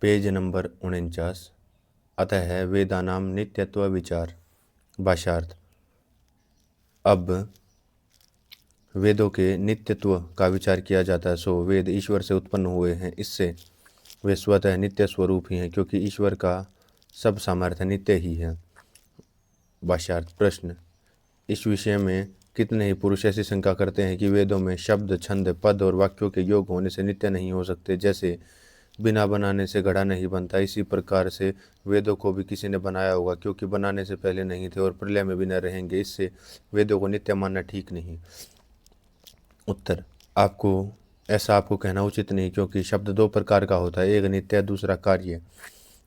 Page number 49। अतः वेदानाम नित्यत्व विचार। भाष्यार्थ। अब वेदों के नित्यत्व का विचार किया जाता है। सो वेद ईश्वर से उत्पन्न हुए हैं, इससे वे स्वतः नित्य स्वरूप ही हैं, क्योंकि ईश्वर का सब सामर्थ्य नित्य ही है। भाष्यार्थ। प्रश्न। इस विषय में कितने ही पुरुष ऐसी शंका करते हैं कि वेदों में शब्द, छंद, पद और वाक्यों के योग होने से नित्य नहीं हो सकते। जैसे बिना बनाने से घड़ा नहीं बनता, इसी प्रकार से वेदों को भी किसी ने बनाया होगा, क्योंकि बनाने से पहले नहीं थे और प्रलय में भी न रहेंगे। इससे वेदों को नित्य मानना ठीक नहीं। उत्तर। आपको कहना उचित नहीं, क्योंकि शब्द दो प्रकार का होता है, एक नित्य, दूसरा कार्य।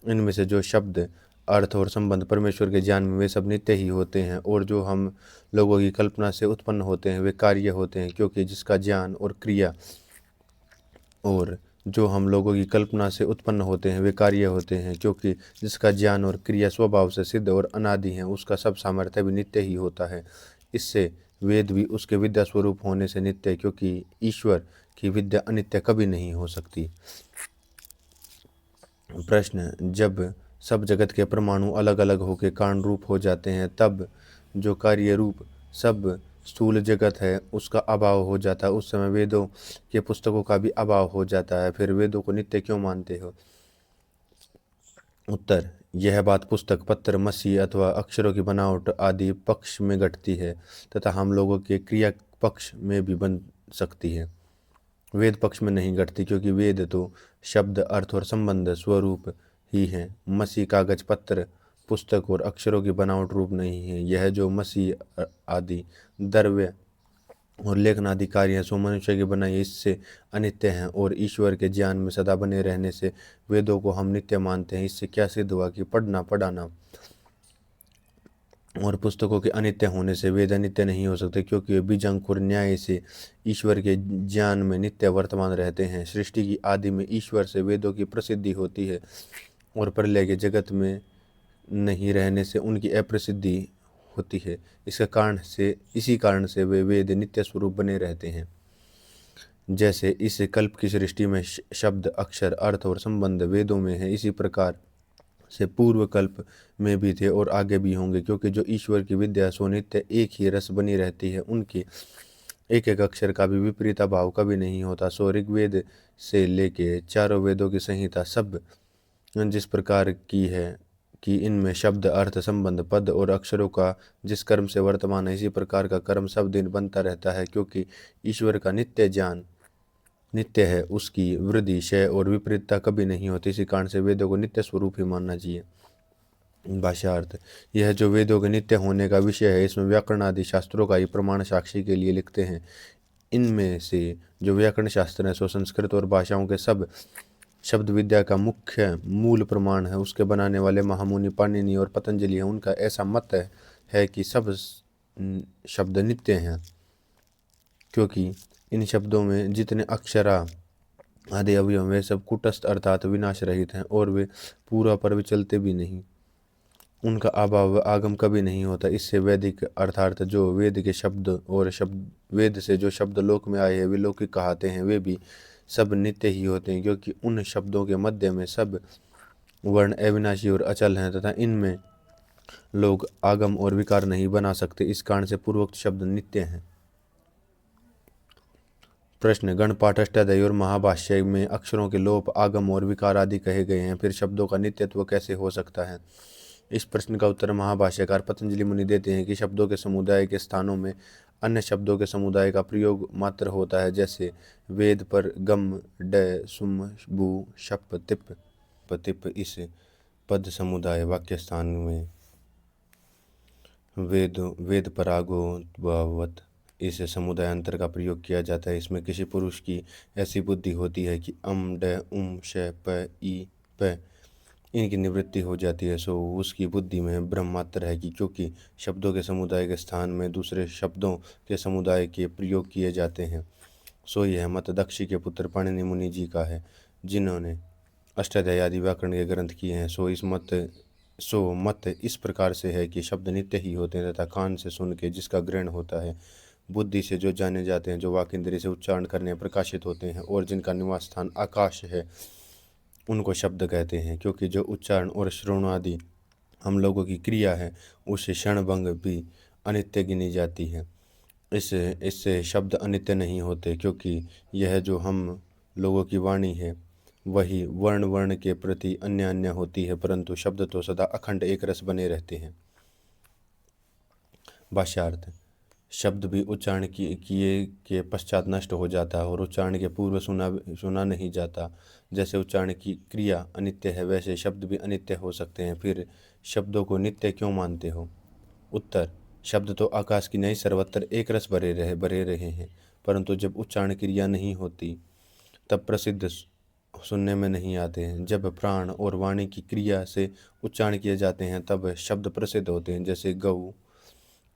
इनमें से जो शब्द, अर्थ और संबंध परमेश्वर के ज्ञान में, वे सब नित्य ही होते हैं, और जो हम लोगों की कल्पना से उत्पन्न होते हैं वे कार्य होते हैं, क्योंकि जिसका ज्ञान और क्रिया और जो हम लोगों की कल्पना से उत्पन्न होते हैं वे कार्य होते हैं, क्योंकि जिसका ज्ञान और क्रिया स्वभाव से सिद्ध और अनादि हैं, उसका सब सामर्थ्य भी नित्य ही होता है। इससे वेद भी उसके विद्या स्वरूप होने से नित्य है, क्योंकि ईश्वर की विद्या अनित्य कभी नहीं हो सकती। प्रश्न। जब सब जगत के परमाणु अलग अलग होकर कारण रूप हो जाते हैं, तब जो कार्य रूप सब स्थूल जगत है उसका अभाव हो जाता है। उस समय वेदों के पुस्तकों का भी अभाव हो जाता है। फिर वेदों को नित्य क्यों मानते हो? उत्तर। यह बात पुस्तक, पत्र, मसी अथवा अक्षरों की बनावट आदि पक्ष में घटती है, तथा हम लोगों के क्रिया पक्ष में भी बन सकती है। वेद पक्ष में नहीं घटती, क्योंकि वेद तो शब्द, अर्थ और संबंध स्वरूप ही हैं। मसी, कागज, पत्र, पुस्तक और अक्षरों की बनावट रूप नहीं है। यह जो मसी आदि द्रव्य और लेखन आदि कार्य हैं, सो मनुष्य की बनाई इससे अनित्य हैं, और ईश्वर के ज्ञान में सदा बने रहने से वेदों को हम नित्य मानते हैं। इससे क्या सिद्ध हुआ कि पढ़ना, पढ़ाना और पुस्तकों के अनित्य होने से वेद अनित्य नहीं हो सकते, क्योंकि वे बीज अंकुर न्याय से ईश्वर के ज्ञान में नित्य वर्तमान रहते हैं। सृष्टि की आदि में ईश्वर से वेदों की प्रसिद्धि होती है, और प्रलय के जगत में नहीं रहने से उनकी अप्रसिद्धि होती है। इसी कारण से वे वेद नित्य स्वरूप बने रहते हैं। जैसे इस कल्प की सृष्टि में शब्द, अक्षर, अर्थ और संबंध वेदों में है, इसी प्रकार से पूर्व कल्प में भी थे और आगे भी होंगे, क्योंकि जो ईश्वर की विद्या सो नित्य एक ही रस बनी रहती है। उनके एक एक अक्षर का भी विपरीत भाव कभी नहीं होता। सो ऋग्वेद से लेके चारों वेदों की संहिता सब जिस प्रकार की है कि इनमें शब्द, अर्थ, संबंध, पद और अक्षरों का जिस कर्म से वर्तमान है, इसी प्रकार का कर्म सब दिन बनता रहता है, क्योंकि ईश्वर का नित्य ज्ञान नित्य है, उसकी वृद्धि, क्षय और विपरीतता कभी नहीं होती। इसी कारण से वेदों को नित्य स्वरूप ही मानना चाहिए। भाष्यार्थ। यह जो वेदों के नित्य होने का विषय है, इसमें व्याकरण आदि शास्त्रों का ही प्रमाण साक्षी के लिए लिखते हैं। इनमें से जो व्याकरण शास्त्र है, सो संस्कृत और भाषाओं के सब शब्द विद्या का मुख्य मूल प्रमाण है। उसके बनाने वाले महामुनि पाणिनि और पतंजलि हैं। उनका ऐसा मत है कि सब शब्द नित्य हैं, क्योंकि इन शब्दों में जितने अक्षरा आदि अवयव वे सब कुटस्थ अर्थात विनाश रहित हैं, और वे पूरा पर विचलते भी नहीं। उनका अभाव आगम कभी नहीं होता। इससे वैदिक अर्थात जो वेद के शब्द और वेद से जो शब्द लोक में आए हैं वे लौकिक कहते हैं, वे भी सब नित्य ही होते हैं, क्योंकि उन शब्दों के मध्य में सब वर्ण अविनाशी और अचल हैं, तथा इनमें लोग आगम और विकार नहीं बना सकते। इस कारण से पूर्वोक्त शब्द नित्य हैं। प्रश्न। गणपाठ, अष्टाध्यायी और महाभाष्य में अक्षरों के लोप, आगम और विकार आदि कहे गए हैं, फिर शब्दों का नित्यत्व कैसे हो सकता है? इस प्रश्न का उत्तर महाभाष्यकार पतंजलि मुनि देते हैं कि शब्दों के समुदाय के स्थानों में अन्य शब्दों के समुदाय का प्रयोग मात्र होता है। जैसे वेद पर गम, ड, सुम, भू, शप, तिप इस पद समुदाय वाक्य स्थान में वेद परागोद्भवत इस समुदाय अंतर का प्रयोग किया जाता है। इसमें किसी पुरुष की ऐसी बुद्धि होती है कि अम, ड, उम, श, प, ई, प इनकी निवृत्ति हो जाती है। सो उसकी बुद्धि में भ्रम मात्र है कि क्योंकि शब्दों के समुदाय के स्थान में दूसरे शब्दों के समुदाय के प्रयोग किए जाते हैं। सो यह मत दक्षी के पुत्र पाणिनि मुनि जी का है, जिन्होंने अष्टाध्यायी आदि व्याकरण के ग्रंथ किए हैं। सो मत इस प्रकार से है कि शब्द नित्य ही होते हैं, तथा कान से सुन के जिसका ग्रहण होता है, बुद्धि से जो जाने जाते हैं, जो वाक इंद्रिय से उच्चारण करने प्रकाशित होते हैं, और जिनका निवास स्थान आकाश है, उनको शब्द कहते हैं, क्योंकि जो उच्चारण और श्रवण आदि हम लोगों की क्रिया है उसे क्षणभंग भी अनित्य गिनी जाती है। इससे इससे शब्द अनित्य नहीं होते, क्योंकि यह जो हम लोगों की वाणी है वही वर्ण वर्ण के प्रति अन्य अन्य होती है, परंतु शब्द तो सदा अखंड एक रस बने रहते हैं। भाष्यार्थ। शब्द भी उच्चारण किए के पश्चात नष्ट हो जाता है और उच्चारण के पूर्व सुना नहीं जाता। जैसे उच्चारण की क्रिया अनित्य है, वैसे शब्द भी अनित्य हो सकते हैं। फिर शब्दों को नित्य क्यों मानते हो? उत्तर। शब्द तो आकाश की नहीं सर्वत्र एक रस भरे रहे हैं, परंतु जब उच्चारण क्रिया नहीं होती तब प्रसिद्ध सुनने में नहीं आते हैं। जब प्राण और वाणी की क्रिया से उच्चारण किए जाते हैं तब शब्द प्रसिद्ध होते हैं। जैसे गौ,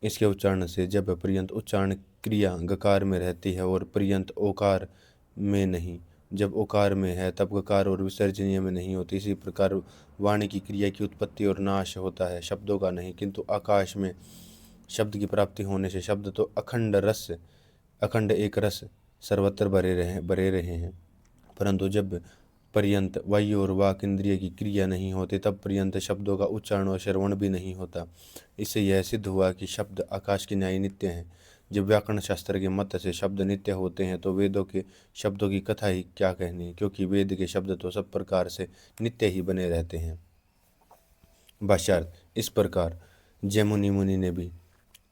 इसके उच्चारण से जब पर्यंत उच्चारण क्रिया गकार में रहती है और पर्यंत ओकार में नहीं, जब ओकार में है तब गकार और विसर्जनीय में नहीं होती। इसी प्रकार वाणी की क्रिया की उत्पत्ति और नाश होता है, शब्दों का नहीं। किंतु आकाश में शब्द की प्राप्ति होने से शब्द तो अखंड एक रस सर्वत्र भरे रहे हैं, परंतु जब पर्यंत वायु और वाक इंद्रिय की क्रिया नहीं होती तब पर्यंत शब्दों का उच्चारण और श्रवण भी नहीं होता। इससे यह सिद्ध हुआ कि शब्द आकाश के न्याय नित्य हैं। जब व्याकरण शास्त्र के मत से शब्द नित्य होते हैं तो वेदों के शब्दों की कथा ही क्या कहनी, क्योंकि वेद के शब्द तो सब प्रकार से नित्य ही बने रहते हैं। भाष्यार्थ। इस प्रकार जैमुनि मुनि ने भी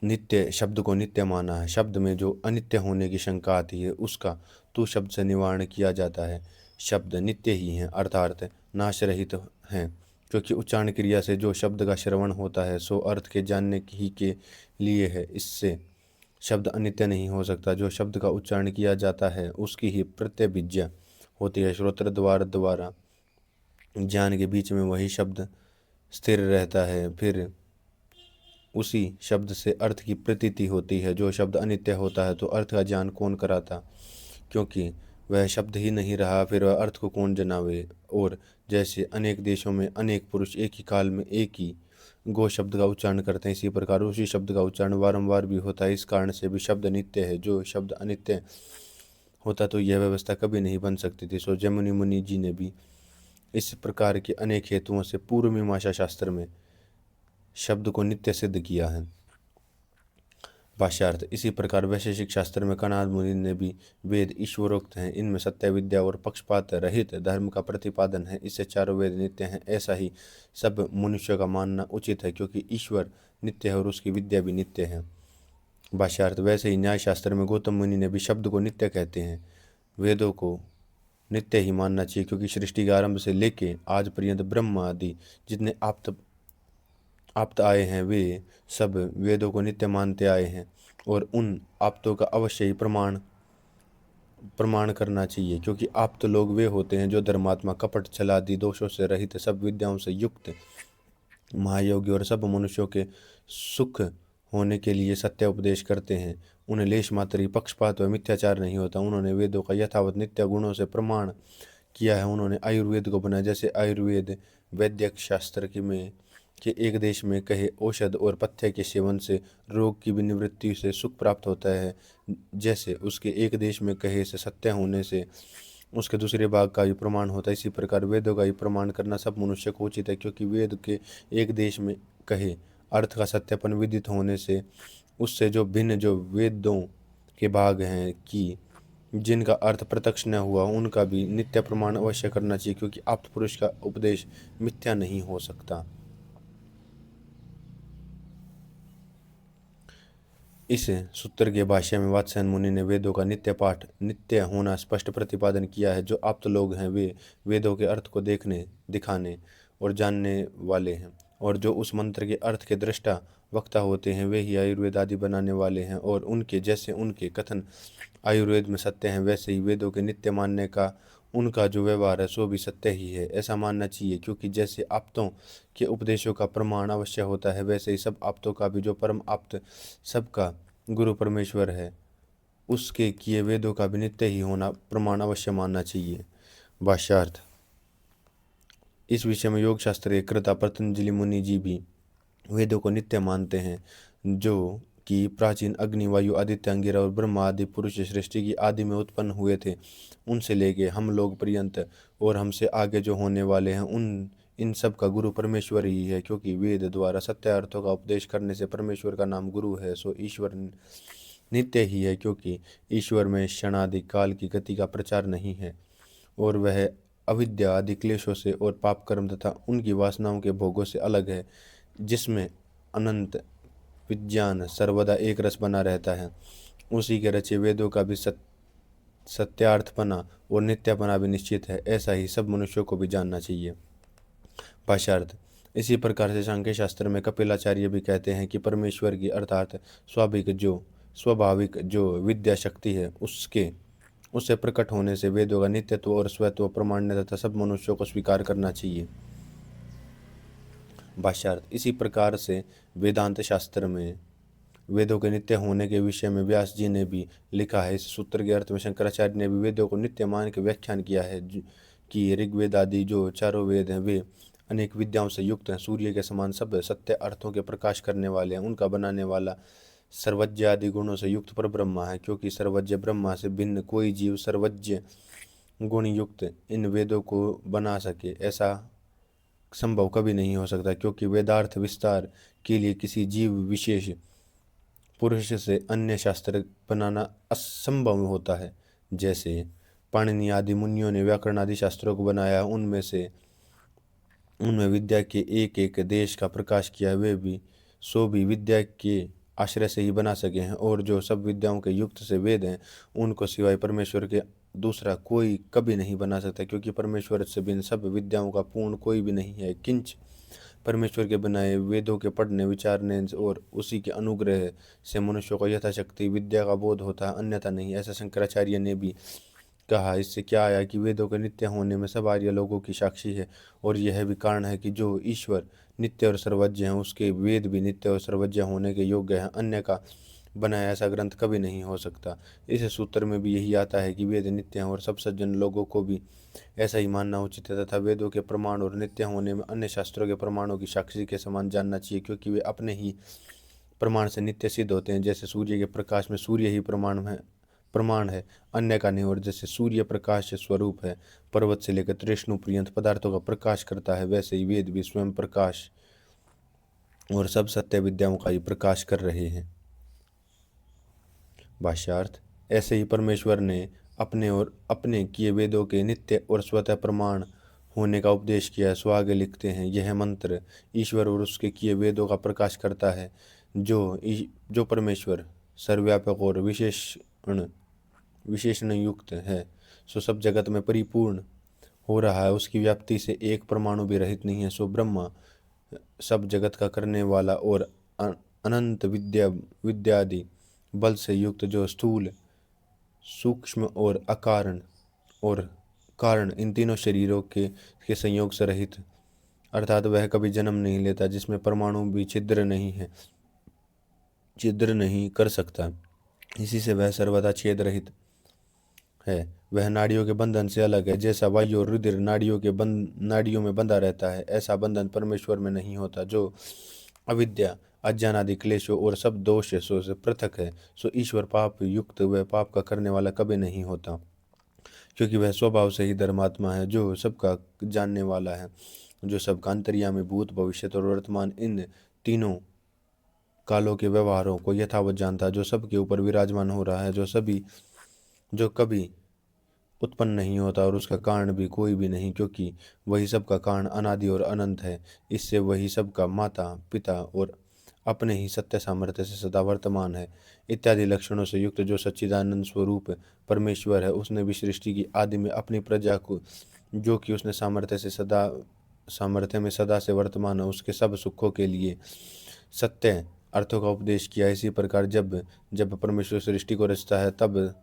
नित्य शब्द को नित्य माना है। शब्द में जो अनित्य होने की शंका आती है उसका तू शब्द से निवारण किया जाता है। शब्द नित्य ही हैं, अर्थात नाश रहित हैं, क्योंकि उच्चारण क्रिया से जो शब्द का श्रवण होता है सो अर्थ के जानने ही के लिए है। इससे शब्द अनित्य नहीं हो सकता। जो शब्द का उच्चारण किया जाता है उसकी ही प्रत्यभिज्ञा होती है। श्रोत्र द्वारा ज्ञान के बीच में वही शब्द स्थिर रहता है, फिर उसी शब्द से अर्थ की प्रतीति होती है। जो शब्द अनित्य होता है तो अर्थ का ज्ञान कौन कराता, क्योंकि वह शब्द ही नहीं रहा, फिर वह अर्थ को कौन जनावे। और जैसे अनेक देशों में अनेक पुरुष एक ही काल में एक ही गो शब्द का उच्चारण करते हैं, इसी प्रकार उसी शब्द का उच्चारण वारंवार भी होता है। इस कारण से भी शब्द नित्य है। जो शब्द अनित्य होता तो यह व्यवस्था कभी नहीं बन सकती थी। सो जैमुनि मुनि जी ने भी इस प्रकार के अनेक हेतुओं से पूर्व मीमांसा शास्त्र में शब्द को नित्य सिद्ध किया है। भाष्यार्थ। इसी प्रकार वैशेषिक शास्त्र में कणाद मुनि ने भी वेद ईश्वरोक्त हैं, इनमें सत्य विद्या और पक्षपात रहित धर्म का प्रतिपादन है, इससे चारों वेद नित्य हैं, ऐसा ही सब मनुष्य का मानना उचित है, क्योंकि ईश्वर नित्य है और उसकी विद्या भी नित्य है। भाष्यार्थ। वैसे ही न्याय शास्त्र में गौतम मुनि ने भी शब्द को नित्य कहते हैं। वेदों को नित्य ही मानना चाहिए, क्योंकि सृष्टि के आरंभ से लेके आज पर्यंत ब्रह्म आदि जितने आप्त आए हैं वे सब वेदों को नित्य मानते आए हैं, और उन आप्तों का अवश्य ही प्रमाण करना चाहिए, क्योंकि आप्त लोग वे होते हैं जो धर्मात्मा, कपट, छल आदि दोषों से रहित, सब विद्याओं से युक्त, महायोगी और सब मनुष्यों के सुख होने के लिए सत्य उपदेश करते हैं। उन्हें लेश मात्र ही पक्षपात व मिथ्याचार नहीं होता। उन्होंने वेदों का यथावत नित्य गुणों से प्रमाण किया है। उन्होंने आयुर्वेद को बनाया। जैसे आयुर्वेद वैद्यक शास्त्र के एक देश में कहे औषध और पथ्य के सेवन से रोग की भी निवृत्ति से सुख प्राप्त होता है, जैसे उसके एक देश में कहे से सत्य होने से उसके दूसरे भाग का भी प्रमाण होता है। इसी प्रकार वेदों का भी प्रमाण करना सब मनुष्य को उचित है, क्योंकि वेद के एक देश में कहे अर्थ का सत्यापन विदित होने से उससे जो भिन्न जो वेदों के भाग हैं कि जिनका अर्थ प्रत्यक्ष न हुआ उनका भी नित्य प्रमाण अवश्य करना चाहिए, क्योंकि आप्त पुरुष का उपदेश मिथ्या नहीं हो सकता। इस सूत्र के भाष्य में वात्स्यायन मुनि ने वेदों का नित्य पाठ, नित्य होना स्पष्ट प्रतिपादन किया है। जो आप्त लोग हैं वे वेदों के अर्थ को देखने, दिखाने और जानने वाले हैं, और जो उस मंत्र के अर्थ के दृष्टा वक्ता होते हैं वे ही आयुर्वेद आदि बनाने वाले हैं। और उनके जैसे उनके कथन आयुर्वेद में सत्य हैं, वैसे ही वेदों के नित्य मानने का उनका जो व्यवहार है सो भी सत्य ही है, ऐसा मानना चाहिए। क्योंकि जैसे आप्तों के उपदेशों का प्रमाण अवश्य होता है, वैसे ही सब आप्तों का भी जो परम आप्त सबका गुरु परमेश्वर है उसके किए वेदों का भी नित्य ही होना प्रमाण अवश्य मानना चाहिए। भाष्यार्थ। इस विषय में योग शास्त्र के कर्ता पतंजलि मुनि जी भी वेदों को नित्य मानते हैं, जो कि प्राचीन अग्नि, वायु, आदित्य, अंगिरा और ब्रह्मा आदि पुरुष सृष्टि की आदि में उत्पन्न हुए थे, उनसे लेके हम लोग पर्यंत और हमसे आगे जो होने वाले हैं, उन इन सब का गुरु परमेश्वर ही है। क्योंकि वेद द्वारा सत्य अर्थों का उपदेश करने से परमेश्वर का नाम गुरु है। सो ईश्वर नित्य ही है, क्योंकि ईश्वर में क्षणादि काल की गति का प्रचार नहीं है, और वह अविद्या आदि क्लेशों से और पाप कर्म तथा उनकी वासनाओं के भोगों से अलग है, जिसमें अनंत विज्ञान सर्वदा एक रस बना रहता है। उसी के रचे वेदों का भी सत्यार्थपना और नित्यपना भी निश्चित है। ऐसा ही सब मनुष्यों को भी जानना चाहिए। भाष्यार्थ। इसी प्रकार से सांख्य शास्त्र में कपिलाचार्य भी कहते हैं कि परमेश्वर की अर्थात स्वाभाविक जो विद्या शक्ति है, उससे प्रकट होने से वेदों का नित्यत्व और स्वत्व प्रमाण्य तथा सब मनुष्यों को स्वीकार करना चाहिए। भाष्यार्थ। इसी प्रकार से वेदांत शास्त्र में वेदों के नित्य होने के विषय में व्यास जी ने भी लिखा है। इस सूत्र के अर्थ में शंकराचार्य ने भी वेदों को नित्य मान के व्याख्यान किया है कि ऋग्वेद आदि जो चारों वेद हैं वे अनेक विद्याओं से युक्त हैं, सूर्य के समान सब सत्य अर्थों के प्रकाश करने वाले हैं, उनका बनाने वाला सर्वज्ञ आदि गुणों से युक्त पर ब्रह्मा है। क्योंकि सर्वज्ञ ब्रह्मा से भिन्न कोई जीव सर्वज्ञ गुण युक्त इन वेदों को बना सके, ऐसा संभव कभी नहीं हो सकता। क्योंकि वेदार्थ विस्तार के लिए किसी जीव विशेष पुरुष से अन्य शास्त्र बनाना असंभव होता है। जैसे पाणिनि आदि मुनियों ने व्याकरण आदि शास्त्रों को बनाया, उनमें विद्या के एक एक देश का प्रकाश किया, वे भी विद्या के आश्रय से ही बना सके हैं। और जो सब विद्याओं के युक्त से वेद हैं, उनको सिवाय परमेश्वर के दूसरा कोई कभी नहीं बना सकता। क्योंकि परमेश्वर से बिन सब विद्याओं का पूर्ण कोई भी नहीं है। किंच परमेश्वर के बनाए वेदों के पढ़ने, विचारने और उसी के अनुग्रह से मनुष्य को यथाशक्ति विद्या का बोध होता है, अन्यथा नहीं। ऐसा शंकराचार्य ने भी कहा। इससे क्या आया कि वेदों के नित्य होने में सब आर्य लोगों की साक्षी है, और यह भी कारण है कि जो ईश्वर नित्य और सर्वज्ञ है, उसके वेद भी नित्य और सर्वज्ञ होने के योग्य हैं। अन्य का बनाया ऐसा ग्रंथ कभी नहीं हो सकता। इस सूत्र में भी यही आता है कि वेद नित्य हैं, और सब सज्जन लोगों को भी ऐसा ही मानना उचित है तथा वेदों के प्रमाण और नित्य होने में अन्य शास्त्रों के प्रमाणों की साक्षी के समान जानना चाहिए। क्योंकि वे अपने ही प्रमाण से नित्य सिद्ध होते हैं। जैसे सूर्य के प्रकाश में सूर्य ही प्रमाण है, अन्य का नहीं। और जैसे सूर्य प्रकाश स्वरूप है, पर्वत से लेकर तृष्णु पर्यंत पदार्थों का प्रकाश करता है, वैसे ही वेद भी स्वयं प्रकाश और सब सत्य विद्याओं का ही प्रकाश कर रहे हैं। भाष्यार्थ। ऐसे ही परमेश्वर ने अपने और अपने किए वेदों के नित्य और स्वतः प्रमाण होने का उपदेश किया है। सो आगे लिखते हैं, यह मंत्र ईश्वर और उसके किए वेदों का प्रकाश करता है। जो परमेश्वर सर्वव्यापक और विशेषण युक्त है, सो सब जगत में परिपूर्ण हो रहा है, उसकी व्याप्ति से एक परमाणु भी रहित नहीं है। सो ब्रह्मा सब जगत का करने वाला और अनंत विद्यादि बल से युक्त, जो स्थूल, सूक्ष्म और अकारण और कारण इन तीनों शरीरों के संयोग से रहित, अर्थात वह कभी जन्म नहीं लेता, जिसमें परमाणु भी छिद्र नहीं कर सकता, इसी से वह सर्वदा छेद रहित है। वह नाड़ियों के बंधन से अलग है। जैसा वायु और रुधिर नाड़ियों में बंधा रहता है, ऐसा बंधन परमेश्वर में नहीं होता। जो अविद्या, अज्ञान आदि क्लेशों और सब दोष से पृथक है, सो ईश्वर पाप युक्त वह पाप का करने वाला कभी नहीं होता। क्योंकि वह स्वभाव से ही धर्मात्मा है, जो सबका जानने वाला है, जो सबका अंतर्यामी, भूत, भविष्य और वर्तमान इन तीनों कालों के व्यवहारों को यथावत जानता है, जो सबके ऊपर विराजमान हो रहा है, जो कभी उत्पन्न नहीं होता और उसका कारण भी कोई भी नहीं। क्योंकि वही सबका कारण अनादि और अनंत है। इससे वही सबका माता पिता और अपने ही सत्य सामर्थ्य से सदा वर्तमान है। इत्यादि लक्षणों से युक्त जो सच्चिदानंद स्वरूप परमेश्वर है, उसने भी सृष्टि की आदि में अपनी प्रजा को, जो कि उसने सामर्थ्य में सदा से वर्तमान है, उसके सब सुखों के लिए सत्य अर्थों का उपदेश किया। इसी प्रकार जब परमेश्वर सृष्टि को रचता है, तब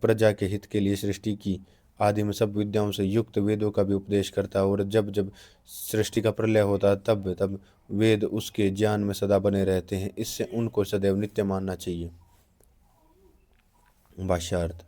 प्रजा के हित के लिए सृष्टि की आदि में सब विद्याओं से युक्त वेदों का भी उपदेश करता है। और जब सृष्टि का प्रलय होता है, तब वेद उसके ज्ञान में सदा बने रहते हैं। इससे उनको सदैव नित्य मानना चाहिए। भाष्यार्थ।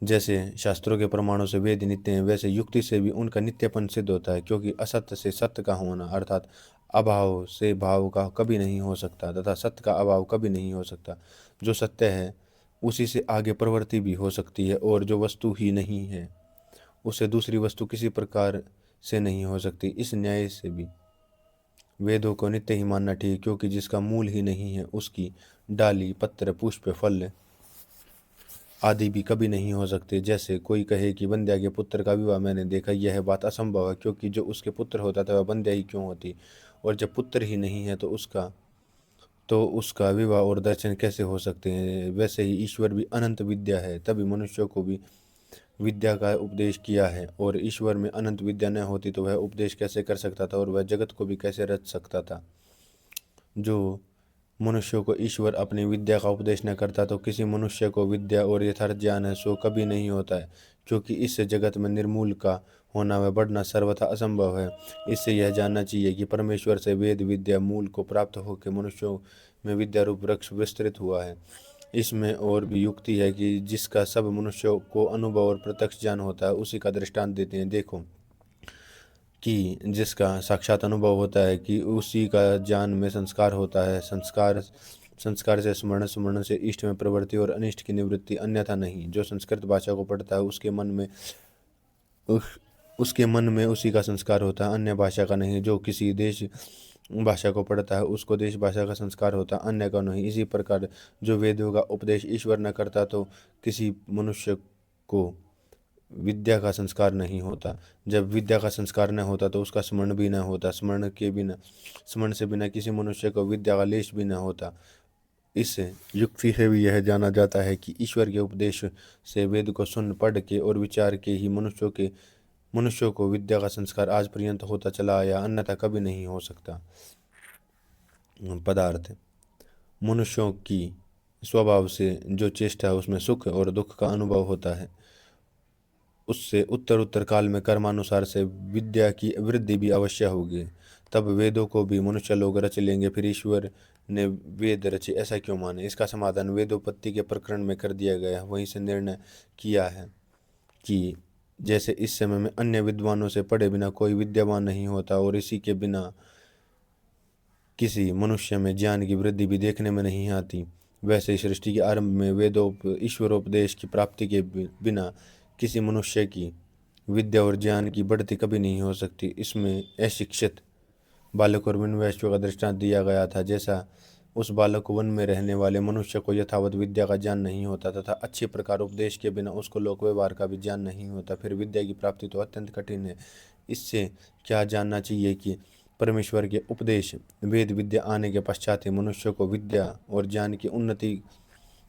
जैसे शास्त्रों के प्रमाणों से वेद नित्य हैं, वैसे युक्ति से भी उनका नित्यपन सिद्ध होता है, क्योंकि असत्य से सत्य का होना अर्थात अभाव से भाव का कभी नहीं हो सकता तथा सत्य का अभाव कभी नहीं हो सकता। जो सत्य है उसी से आगे प्रवृत्ति भी हो सकती है, और जो वस्तु ही नहीं है उससे दूसरी वस्तु किसी प्रकार से नहीं हो सकती। इस न्याय से भी वेदों को नित्य ही मानना ठीक, क्योंकि जिसका मूल ही नहीं है उसकी डाली, पत्र, पुष्प, फल आदि भी कभी नहीं हो सकते। जैसे कोई कहे कि बंध्या के पुत्र का विवाह मैंने देखा, यह बात असंभव है, क्योंकि जो उसके पुत्र होता था वह बंध्या ही क्यों होती, और जब पुत्र ही नहीं है तो उसका विवाह और दर्शन कैसे हो सकते हैं। वैसे ही ईश्वर भी अनंत विद्या है, तभी मनुष्यों को भी विद्या का उपदेश किया है, और ईश्वर में अनंत विद्या न होती तो वह उपदेश कैसे कर सकता था, और वह जगत को भी कैसे रच सकता था। जो मनुष्यों को ईश्वर अपनी विद्या का उपदेश न करता तो किसी मनुष्य को विद्या और यथार्थ ज्ञान है सो कभी नहीं होता है, क्योंकि इस जगत में निर्मूल का होना व बढ़ना सर्वथा असंभव है। इससे यह जानना चाहिए कि परमेश्वर से वेद विद्या मूल को प्राप्त होकर मनुष्यों में विद्या रूप वृक्ष विस्तृत हुआ है। इसमें और भी युक्ति है कि जिसका सब मनुष्यों को अनुभव और प्रत्यक्ष ज्ञान होता है उसी का दृष्टांत देते हैं। देखो कि जिसका साक्षात अनुभव होता है कि उसी का ज्ञान में संस्कार होता है, संस्कार संस्कार से स्मरण, स्मरण से इष्ट में प्रवृत्ति और अनिष्ट की निवृत्ति, अन्यथा नहीं। जो संस्कृत भाषा को पढ़ता है उसके मन में उसी का संस्कार होता है, अन्य भाषा का नहीं। जो किसी देश भाषा को पढ़ता है उसको देश भाषा का संस्कार होता है, अन्य का नहीं। इसी प्रकार जो वेदों का उपदेश ईश्वर न करता तो किसी मनुष्य को विद्या का संस्कार नहीं होता। जब विद्या का संस्कार न होता तो उसका स्मरण भी न होता, स्मरण से बिना किसी मनुष्य को विद्या का लेश भी न होता। इस युक्ति से भी यह जाना जाता है कि ईश्वर के उपदेश से वेद को सुन पढ़ के और विचार के ही मनुष्यों को विद्या का संस्कार आज पर्यंत होता चला आया, अन्यथा कभी नहीं हो सकता। पदार्थ मनुष्यों की स्वभाव से जो चेष्टा है उसमें सुख और दुख का अनुभव होता है, उससे उत्तर उत्तर काल में कर्मानुसार से विद्या की वृद्धि भी अवश्य होगी। तब वेदों को भी मनुष्य लोग रच लेंगे, फिर ईश्वर ने वेद रचे ऐसा क्यों माने। इसका समाधान वेदोपत्ति के प्रकरण में कर दिया गया है। वहीं से निर्णय किया है कि जैसे इस समय में अन्य विद्वानों से पढ़े बिना कोई विद्यावान नहीं होता, और इसी के बिना किसी मनुष्य में ज्ञान की वृद्धि भी देखने में नहीं आती, वैसे ही सृष्टि के आरंभ में ईश्वरोपदेश की प्राप्ति के बिना किसी मनुष्य की विद्या और ज्ञान की बढ़ती कभी नहीं हो सकती। इसमें अशिक्षित बालक और वनवैश्यों का दृष्टांत दिया गया था। जैसा उस बालक को वन में रहने वाले मनुष्य को यथावत विद्या का ज्ञान नहीं होता तथा अच्छे प्रकार उपदेश के बिना उसको लोक व्यवहार का भी ज्ञान नहीं होता, फिर विद्या की प्राप्ति तो अत्यंत कठिन है। इससे क्या जानना चाहिए कि परमेश्वर के उपदेश वेद विद्या आने के पश्चात ही मनुष्य को विद्या और ज्ञान की उन्नति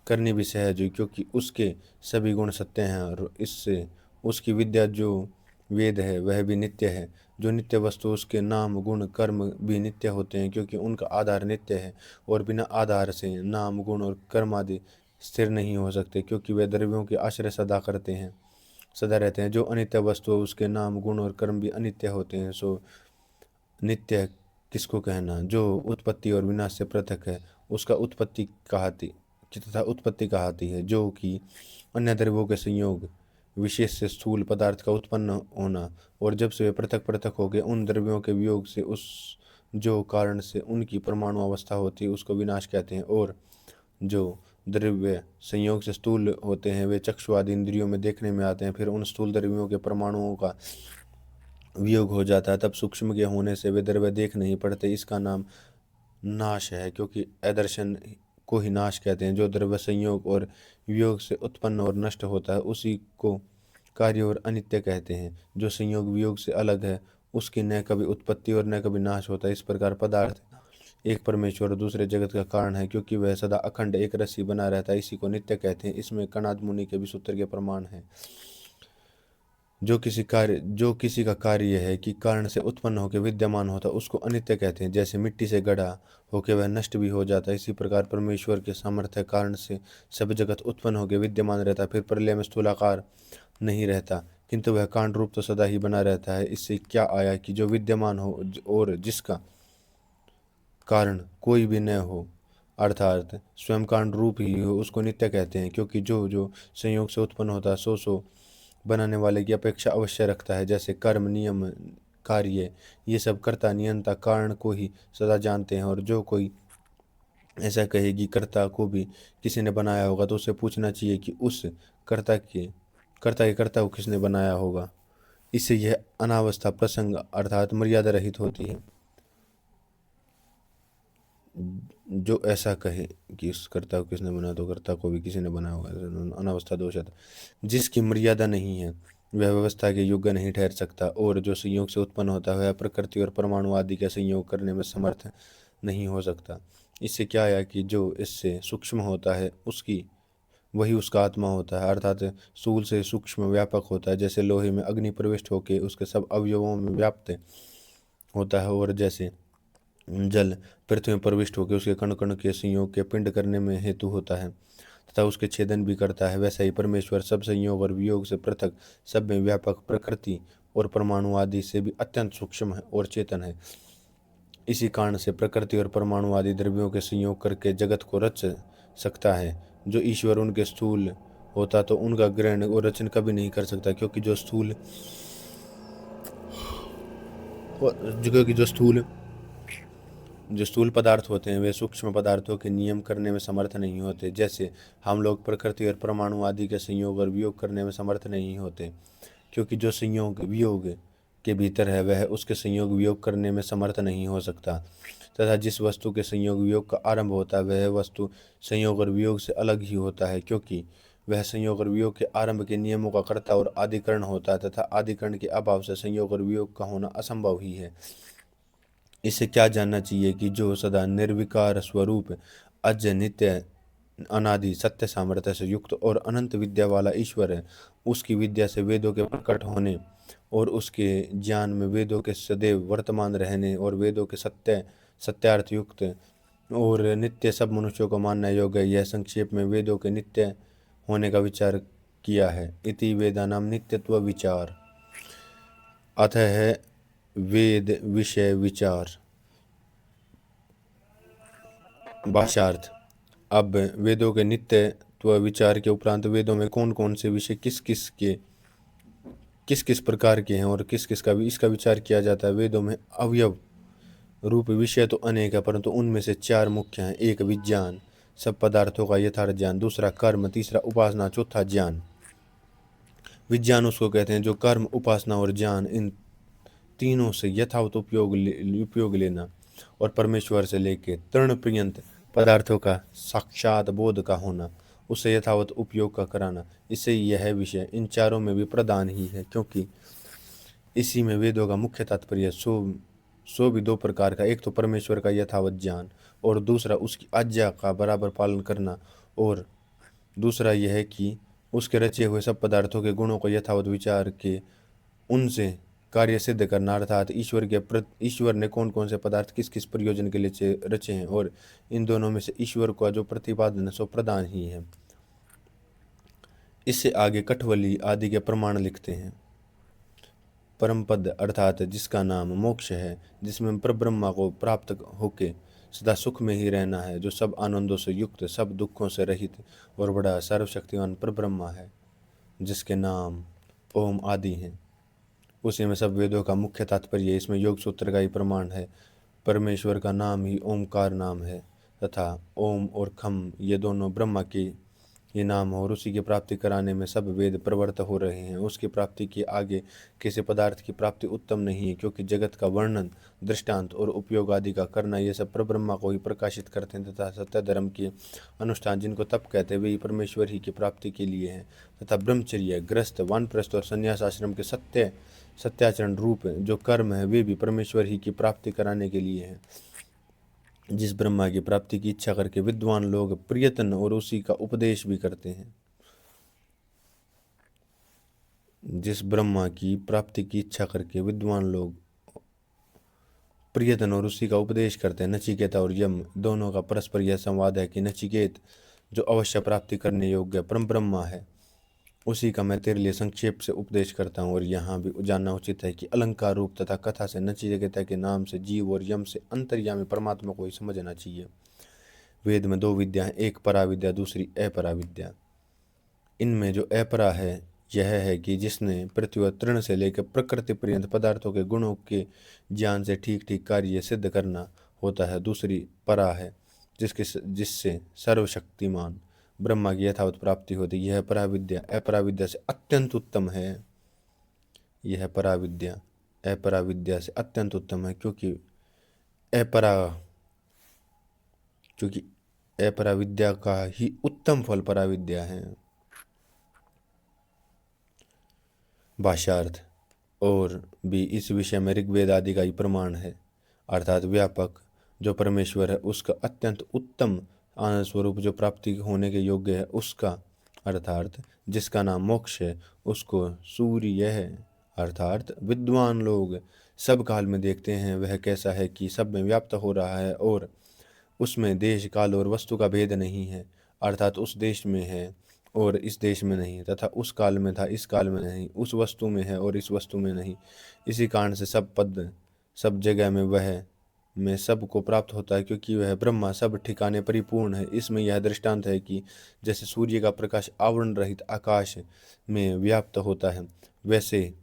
करनी भी सहज हुई, क्योंकि उसके सभी गुण सत्य हैं, और इससे उसकी विद्या जो वेद है वह भी नित्य है। जो नित्य वस्तु उसके नाम गुण कर्म भी नित्य होते हैं, क्योंकि उनका आधार नित्य है, और बिना आधार से नाम गुण और कर्म आदि स्थिर नहीं हो सकते, क्योंकि वे द्रव्यों के आश्रय सदा रहते हैं। जो अनित्य वस्तु है उसके नाम गुण और कर्म भी अनित्य होते हैं। सो नित्य किसको कहना। जो उत्पत्ति और विनाश से पृथक है उसका उत्पत्ति कहाती है, जो कि अन्य द्रव्यों के संयोग विशेष से स्थूल पदार्थ का उत्पन्न होना, और जब से वे पृथक पृथक हो गए उन द्रव्यों के वियोग से उस जो कारण से उनकी परमाणु अवस्था होती है उसको विनाश कहते हैं। और जो द्रव्य संयोग से स्थूल होते हैं वे चक्षु आदि इंद्रियों में देखने में आते हैं, फिर उन स्थूल द्रव्यों के परमाणुओं का वियोग हो जाता है, तब सूक्ष्म के होने से वे द्रव्य देख नहीं पड़ते। इसका नाम नाश है, क्योंकि अदर्शन को ही नाश कहते हैं। जो द्रव्य संयोग और वियोग से उत्पन्न और नष्ट होता है उसी को कार्य और अनित्य कहते हैं। जो संयोग वियोग से अलग है उसकी न कभी उत्पत्ति और न कभी नाश होता है। इस प्रकार पदार्थ एक परमेश्वर और दूसरे जगत का कारण है, क्योंकि वह सदा अखंड एक रस्सी बना रहता है, इसी को नित्य कहते हैं। इसमें कणाद मुनि के भी सूत्र के प्रमाण है। जो किसी का कार्य है कि कारण से उत्पन्न होकर विद्यमान होता उसको अनित्य कहते हैं। जैसे मिट्टी से गढ़ा होकर वह नष्ट भी हो जाता है, इसी प्रकार परमेश्वर के सामर्थ्य कारण से सब जगत उत्पन्न होकर विद्यमान रहता है, फिर प्रलय में स्थूलाकार नहीं रहता, किंतु वह कांड रूप तो सदा ही बना रहता है। इससे क्या आया कि जो विद्यमान हो और जिसका कारण कोई भी न हो अर्थात स्वयं कांड रूप ही हो उसको नित्य कहते हैं, क्योंकि जो जो संयोग से उत्पन्न होता है सो बनाने वाले की अपेक्षा अवश्य रखता है। जैसे कर्म, नियम, कार्य, ये सब कर्ता नियंता कारण को ही सदा जानते हैं। और जो कोई ऐसा कहे कि कर्ता को भी किसी ने बनाया होगा तो उसे पूछना चाहिए कि उस कर्ता को किसने बनाया होगा। इससे यह अनावस्था प्रसंग अर्थात मर्यादा रहित होती है। जो ऐसा कहे कि उस कर्ता को किसने बनाया तो कर्ता को भी किसी ने बनाया होगा, अनावस्था दोष है। जिसकी मर्यादा नहीं है वह व्यवस्था के योग्य नहीं ठहर सकता, और जो संयोग से उत्पन्न होता है वह प्रकृति और परमाणु आदि का संयोग करने में समर्थ नहीं हो सकता। इससे क्या है कि जो इससे सूक्ष्म होता है उसकी वही उसका आत्मा होता है, अर्थात स्थूल से सूक्ष्म व्यापक होता है। जैसे लोहे में अग्नि प्रविष्ट होकर उसके सब अवयवों में व्याप्त होता है, और जैसे जल पृथ्वी में प्रविष्ट होकर उसके कण कण के संयोग के पिंड करने में हेतु होता है तथा उसके छेदन भी करता है, वैसा ही परमेश्वर सब संयोग और वियोग से पृथक, सब में व्यापक, प्रकृति और परमाणु आदि से भी अत्यंत सूक्ष्म है और चेतन है। इसी कारण से प्रकृति और परमाणु आदि द्रव्यों के संयोग करके जगत को रच सकता है। जो ईश्वर उनके स्थूल होता तो उनका ग्रहण और रचन कभी नहीं कर सकता, क्योंकि जो स्थूल पदार्थ होते हैं वे सूक्ष्म पदार्थों के नियम करने में समर्थ नहीं होते। जैसे हम लोग प्रकृति और परमाणु आदि के संयोग और वियोग करने में समर्थ नहीं होते, क्योंकि जो संयोग वियोग के भीतर है वह उसके संयोग वियोग करने में समर्थ नहीं हो सकता। तथा जिस वस्तु के संयोग वियोग का आरंभ होता है वह वस्तु संयोग और वियोग से अलग ही होता है, क्योंकि वह संयोग और वियोग के आरंभ के नियमों का कर्ता और आदिकरण होता है, तथा आदिकरण के अभाव से संयोग और वियोग का होना असंभव ही है। इसे क्या जानना चाहिए कि जो सदा निर्विकार स्वरूप, अज, नित्य, अनादि, सत्य, सामर्थ्य से युक्त और अनंत विद्या वाला ईश्वर है। उसकी विद्या से वेदों के प्रकट होने और उसके ज्ञान में वेदों के सदैव वर्तमान रहने और वेदों के सत्यार्थ युक्त और नित्य सब मनुष्यों को मानना योग्य है। यह संक्षेप में वेदों के नित्य होने का विचार किया है। इति वेदानाम नित्यत्व विचार। अतः है वेद विषय विचार। भाष्यार्थ। अब वेदों के नित्यत्व विचार के उपरांत वेदों में कौन कौन से विषय किस किस प्रकार के हैं और किस किस का इसका विचार किया जाता है। वेदों में अवयव रूप विषय तो अनेक है, परंतु उनमें से चार मुख्य हैं। एक विज्ञान, सब पदार्थों का यथार्थ ज्ञान। दूसरा कर्म, तीसरा उपासना, चौथा ज्ञान। विज्ञान उसको कहते हैं जो कर्म, उपासना और ज्ञान इन तीनों से यथावत उपयोग लेना और परमेश्वर से लेके तृण पर्यंत पदार्थों का साक्षात बोध का होना, उससे यथावत उपयोग का कराना। इससे यह विषय इन चारों में भी प्रधान ही है, क्योंकि इसी में वेदों का मुख्य तात्पर्य सो भी दो प्रकार का। एक तो परमेश्वर का यथावत ज्ञान और दूसरा उसकी आज्ञा का बराबर पालन करना, और दूसरा यह है कि उसके रचे हुए सब पदार्थों के गुणों को यथावत विचार के उनसे कार्य सिद्ध करना। अर्थात ईश्वर ने कौन कौन से पदार्थ किस किस प्रयोजन के लिए रचे हैं, और इन दोनों में से ईश्वर का जो प्रतिपादन है सो प्रधान ही है। इससे आगे कठवली आदि के प्रमाण लिखते हैं। परमपद अर्थात जिसका नाम मोक्ष है, जिसमें परब्रह्मा को प्राप्त होके सदा सुख में ही रहना है, जो सब आनंदों से युक्त, सब दुखों से रहित और बड़ा सर्वशक्तिमान परब्रह्मा है, जिसके नाम ओम आदि हैं। उसी में सब वेदों का मुख्य तात्पर्य है। इसमें योग सूत्र का ही प्रमाण है। परमेश्वर का नाम ही ओमकार नाम है, तथा ओम और खम ये दोनों ब्रह्मा के ये नाम हो, और उसी की प्राप्ति कराने में सब वेद प्रवृत्त हो रहे हैं। उसकी प्राप्ति के आगे किसी पदार्थ की प्राप्ति उत्तम नहीं है, क्योंकि जगत का वर्णन, दृष्टांत और उपयोग आदि का करना ये सब परब्रह्मा को ही प्रकाशित करते हैं, तथा सत्य धर्म के अनुष्ठान जिनको तप कहते हैं वे ही परमेश्वर ही की प्राप्ति के लिए हैं। तथा ब्रह्मचर्य, ग्रस्त, वानप्रस्थ और संन्यास आश्रम के सत्याचरण रूप जो कर्म है वे भी परमेश्वर ही की प्राप्ति कराने के लिए हैं। जिस ब्रह्मा की प्राप्ति की इच्छा करके विद्वान लोग प्रयत्न और उसी का उपदेश भी करते हैं। जिस ब्रह्मा की प्राप्ति की इच्छा करके विद्वान लोग प्रयत्न और उसी का उपदेश करते हैं। नचिकेता और यम दोनों का परस्पर यह संवाद है कि नचिकेत जो अवश्य प्राप्ति करने योग्य परम ब्रह्मा है उसी का मैं तेरे लिए संक्षेप से उपदेश करता हूँ। और यहाँ भी जानना उचित है कि अलंकार रूप तथा कथा से नचिकेता के नाम से जीव और यम से अंतर्यामी परमात्मा को ही समझना चाहिए। वेद में दो विद्या, एक परा विद्या, दूसरी अपरा विद्या। इनमें जो अपरा है यह है कि जिसने पृथ्वी और तृण से लेकर प्रकृति पर्यंत पदार्थों के गुणों के ज्ञान से ठीक ठीक कार्य सिद्ध करना होता है। दूसरी परा है जिससे सर्वशक्तिमान ब्रह्मा की यथावत प्राप्ति होती है। यह परा विद्या अपरा विद्या से अत्यंत उत्तम है। यह परा विद्या अपरा विद्या से अत्यंत उत्तम है अपरा क्योंकि अपरा विद्या का ही उत्तम फल परा विद्या है। भाष्यार्थ। और भी इस विषय में ऋग्वेद आदि का ही प्रमाण है, अर्थात व्यापक जो परमेश्वर है उसका अत्यंत उत्तम आनंद स्वरूप जो प्राप्ति होने के योग्य है उसका, अर्थात जिसका नाम मोक्ष है, उसको सूर्य है अर्थात विद्वान लोग सब काल में देखते हैं। वह कैसा है कि सब में व्याप्त हो रहा है और उसमें देश काल और वस्तु का भेद नहीं है, अर्थात उस देश में है और इस देश में नहीं, तथा उस काल में था इस काल में नहीं, उस वस्तु में है और इस वस्तु में नहीं। इसी कारण से सब पद सब जगह में वह में सब को प्राप्त होता है, क्योंकि वह ब्रह्मा सब ठिकाने परिपूर्ण है। इसमें यह दृष्टांत है कि जैसे सूर्य का प्रकाश आवरण रहित आकाश में व्याप्त होता है वैसे,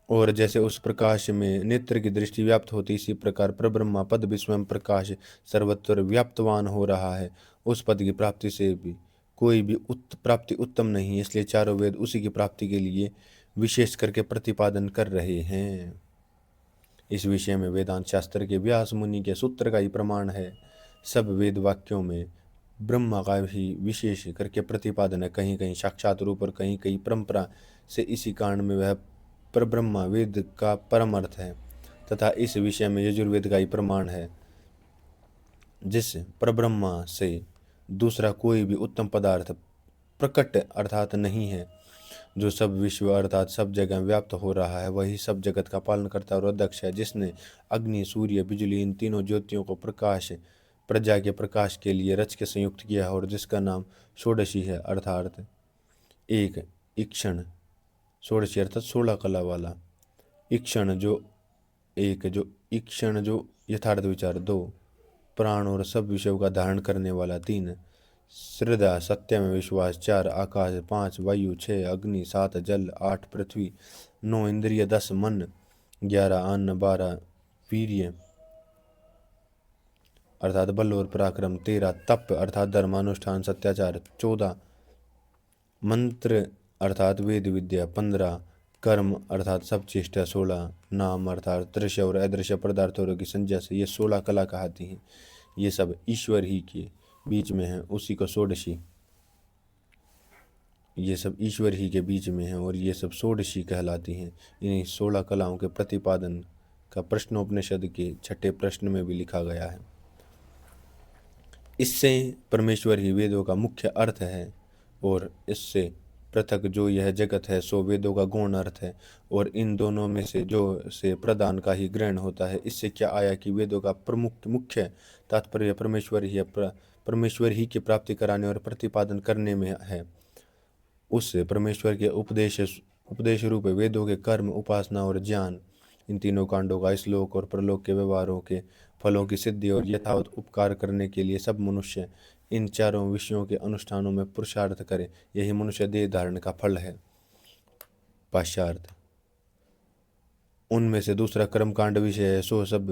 और जैसे उस प्रकाश में नेत्र की दृष्टि व्याप्त होती, इसी प्रकार परब्रह्मा पद भी स्वयं प्रकाश सर्वत्र व्याप्तवान हो रहा है। उस पद की प्राप्ति से भी कोई भी प्राप्ति उत्तम नहीं है, इसलिए चारों वेद उसी की प्राप्ति के लिए विशेष करके प्रतिपादन कर रहे हैं। इस विषय में वेदांत शास्त्र के व्यास मुनि के सूत्र का ही प्रमाण है। सब वेद वाक्यों में ब्रह्मा का ही विशेष करके प्रतिपादन है, कहीं कहीं साक्षात रूप और कहीं कहीं परंपरा से। इसी कारण में वह परब्रह्मा वेद का परम अर्थ है, तथा इस विषय में यजुर्वेद का ही प्रमाण है। जिस परब्रह्मा से दूसरा कोई भी उत्तम पदार्थ प्रकट अर्थात नहीं है, जो सब विश्व अर्थात सब जगह व्याप्त हो रहा है, वही सब जगत का पालन करता और अध्यक्ष है। जिसने अग्नि सूर्य बिजली इन तीनों ज्योतियों को प्रकाश प्रजा के प्रकाश के लिए रच के संयुक्त किया है, और जिसका नाम षोडशी है, अर्थात एक ईक्षण, षोडशी अर्थात 16 कला वाला, ईक्षण जो एक, जो ईक्षण जो यथार्थ विचार 2, प्राण और सब विषयों का धारण करने वाला 3, श्रद्धा सत्य में विश्वास 4, आकाश 5, वायु 6, अग्नि 7, जल 8, पृथ्वी 9, इंद्रिय 10, मन 11, अन्न 12, वीर्य अर्थात बल और पराक्रम 13, तप अर्थात धर्मानुष्ठान सत्याचार 14, मंत्र अर्थात वेद विद्या 15, कर्म अर्थात सब चेष्टा 16, नाम अर्थात दृश्य और अदृश्य पदार्थों की संज्ञा से ये 16 कला कहती हैं। ये सब ईश्वर ही के बीच में है, उसी को षोडशी, ये सब ईश्वर ही के बीच में है और ये सब षोडशी कहलाती हैं। इन्हीं 16 कलाओं के प्रतिपादन का प्रश्नोपनिषद के 6ठे प्रश्न में भी लिखा गया है। इससे परमेश्वर ही वेदों का मुख्य अर्थ है, और इससे पृथक जो यह जगत है सो वेदों का गौण अर्थ है, और इन दोनों में से जो से प्रदान का ही ग्रहण होता है। इससे क्या आया कि वेदों का प्रमुख मुख्य तात्पर्य परमेश्वर ही की प्राप्ति कराने और प्रतिपादन करने में है। उस परमेश्वर के उपदेश रूप वेदों के कर्म, उपासना और ज्ञान, इन तीनों कांडों का इस-लोक और परलोक के व्यवहारों के फलों की सिद्धि और यथावत उपकार करने के लिए सब मनुष्य इन चारों विषयों के अनुष्ठानों में पुरुषार्थ करे, यही मनुष्य देह धारण का फल है। पाश्चार्थ। उनमें से दूसरा कर्मकांड विषय है, सो सब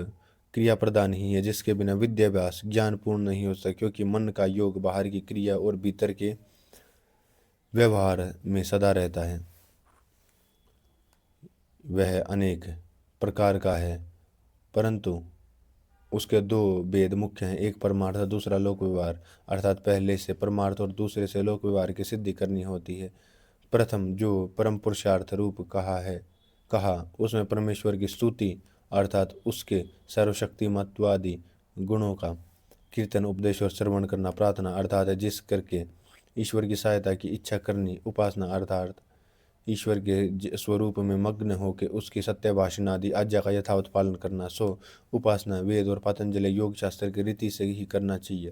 क्रिया प्रदान ही है, जिसके बिना विद्याभ्यास ज्ञान पूर्ण नहीं हो सकता, क्योंकि मन का योग बाहर की क्रिया और भीतर के व्यवहार में सदा रहता है। वह अनेक प्रकार का है, परंतु उसके 2 भेद मुख्य हैं, एक परमार्थ दूसरा लोक व्यवहार, अर्थात पहले से परमार्थ और दूसरे से लोक व्यवहार की सिद्धि करनी होती है। प्रथम जो परम पुरुषार्थ रूप कहा उसमें परमेश्वर की स्तुति अर्थात उसके सर्वशक्तिमत्वादि गुणों का कीर्तन, उपदेश और श्रवण करना, प्रार्थना अर्थात जिस करके ईश्वर की सहायता की इच्छा करनी, उपासना अर्थात ईश्वर के स्वरूप में मग्न होकर उसकी सत्य भाषण आदि आज्ञा का यथावत पालन करना, सो उपासना वेद और पतंजलि योग शास्त्र की रीति से ही करना चाहिए।